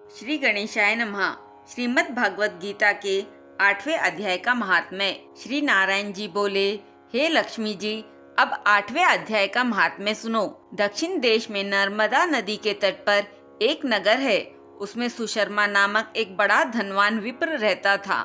श्री गणेशाय नमः। श्रीमद् भागवत गीता के 8वें अध्याय का महात्म्य। श्री नारायण जी बोले, हे लक्ष्मी जी, अब 8वें अध्याय का महात्म्य सुनो। दक्षिण देश में नर्मदा नदी के तट पर एक नगर है। उसमें सुशर्मा नामक एक बड़ा धनवान विप्र रहता था।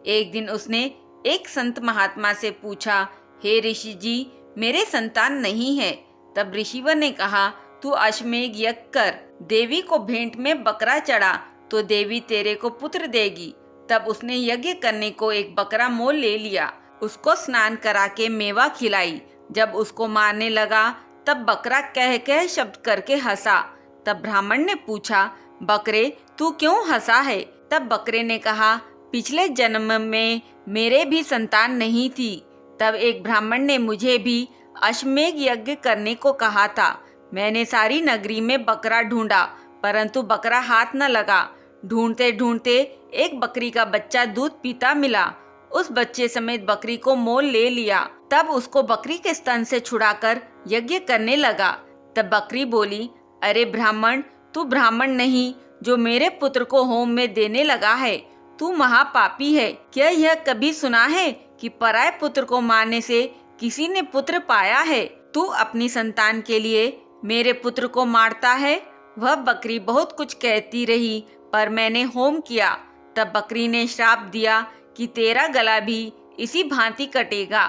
एक दिन उसने एक संत महात्मा से पूछा, हे ऋषि जी, मेरे संतान नहीं है। तब ऋषिवर ने कहा, तू अश्वमेध यज्ञ कर, देवी को भेंट में बकरा चढ़ा तो देवी तेरे को पुत्र देगी। तब उसने यज्ञ करने को एक बकरा मोल ले लिया, उसको स्नान करा के मेवा खिलाई। जब उसको मारने लगा तब बकरा कह कह शब्द करके हंसा। तब ब्राह्मण ने पूछा, बकरे तू क्यों हंसा है? तब बकरे ने कहा, पिछले जन्म में मेरे भी संतान नहीं थी। तब एक ब्राह्मण ने मुझे भी अश्वमेध यज्ञ करने को कहा था। मैंने सारी नगरी में बकरा ढूंढा, परंतु बकरा हाथ न लगा। ढूंढते ढूंढते एक बकरी का बच्चा दूध पीता मिला। उस बच्चे समेत बकरी को मोल ले लिया। तब उसको बकरी के स्तन से छुड़ाकर यज्ञ करने लगा। तब बकरी बोली, अरे ब्राह्मण, तू ब्राह्मण नहीं जो मेरे पुत्र को होम में देने लगा है। तू महापापी है। क्या यह कभी सुना है कि पराये पुत्र को मारने से किसी ने पुत्र पाया है? तू अपनी संतान के लिए मेरे पुत्र को मारता है। वह बकरी बहुत कुछ कहती रही, पर मैंने होम किया। तब बकरी ने श्राप दिया कि तेरा गला भी इसी भांति कटेगा।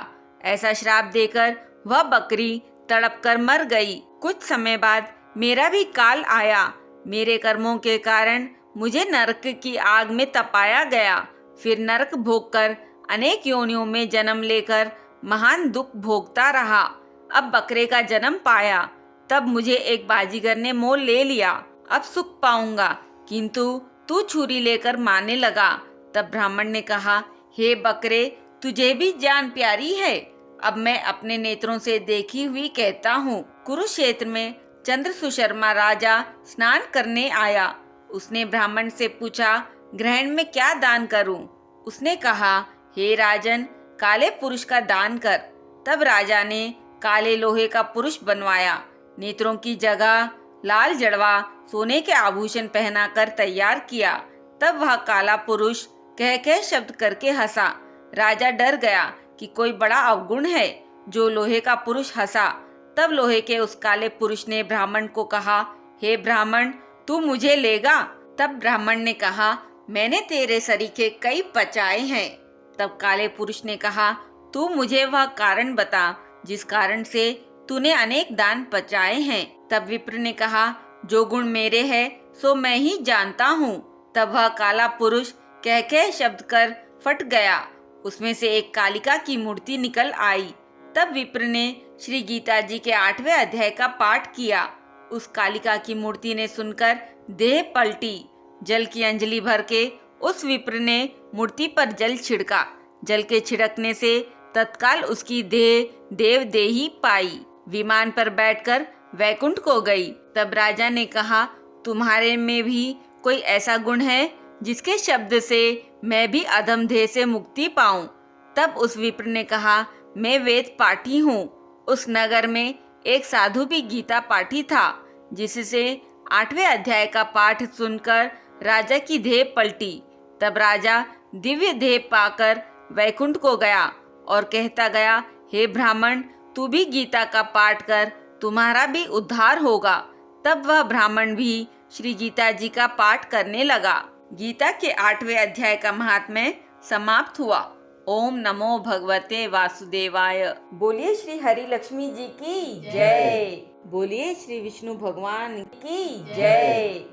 ऐसा श्राप देकर वह बकरी तड़प कर मर गई। कुछ समय बाद मेरा भी काल आया। मेरे कर्मों के कारण मुझे नरक की आग में तपाया गया। फिर नरक भोगकर अनेक योनियों में जन्म लेकर महान दुख भोगता रहा। अब बकरे का जन्म पाया। तब मुझे एक बाजीगर ने मोल ले लिया। अब सुख पाऊंगा, किंतु तू छुरी लेकर मारने लगा। तब ब्राह्मण ने कहा, हे बकरे, तुझे भी जान प्यारी है। अब मैं अपने नेत्रों से देखी हुई कहता हूँ। कुरुक्षेत्र में चंद्र सुशर्मा राजा स्नान करने आया। उसने ब्राह्मण से पूछा, ग्रहण में क्या दान करूं? उसने कहा, हे राजन, काले पुरुष का दान कर। तब राजा ने काले लोहे का पुरुष बनवाया। नेत्रों की जगह लाल जड़वा सोने के आभूषण पहनाकर तैयार किया। तब वह काला पुरुष कह कह शब्द करके हंसा। राजा डर गया कि कोई बड़ा अवगुण है जो लोहे का पुरुष हंसा। तब लोहे के उस काले पुरुष ने ब्राह्मण को कहा, हे ब्राह्मण, तू मुझे लेगा? तब ब्राह्मण ने कहा, मैंने तेरे सरीखे कई पचाए हैं। तब काले पुरुष ने कहा, तू मुझे वह कारण बता जिस कारण से तूने अनेक दान पचाए हैं। तब विप्र ने कहा, जो गुण मेरे है सो मैं ही जानता हूँ। तब वह काला पुरुष कह कह शब्द कर फट गया। उसमें से एक कालिका की मूर्ति निकल आई। तब विप्र ने श्री गीता जी के 8वें अध्याय का पाठ किया। उस कालिका की मूर्ति ने सुनकर देह पलटी। जल की अंजलि भर के उस विप्र ने मूर्ति पर जल छिड़का। जल के छिड़कने से तत्काल उसकी देह देवदेही पाई। विमान पर बैठकर वैकुंठ को गई। तब राजा ने कहा, तुम्हारे में भी कोई ऐसा गुण है जिसके शब्द से मैं भी अधम देह से मुक्ति पाऊं? तब उस विप्र ने कहा, मैं वेद पाठी हूँ। उस नगर में एक साधु भी गीता पाठी था, जिससे 8वें अध्याय का पाठ सुनकर राजा की देह पलटी। तब राजा दिव्य देह पाकर वैकुंठ को गया और कहता गया, हे ब्राह्मण, तू भी गीता का पाठ कर, तुम्हारा भी उद्धार होगा। तब वह ब्राह्मण भी श्री गीता जी का पाठ करने लगा। गीता के 8वें अध्याय का महात्म्य समाप्त हुआ। ओम नमो भगवते वासुदेवाय। बोलिए श्री हरि लक्ष्मी जी की जय। बोलिए श्री विष्णु भगवान की जय।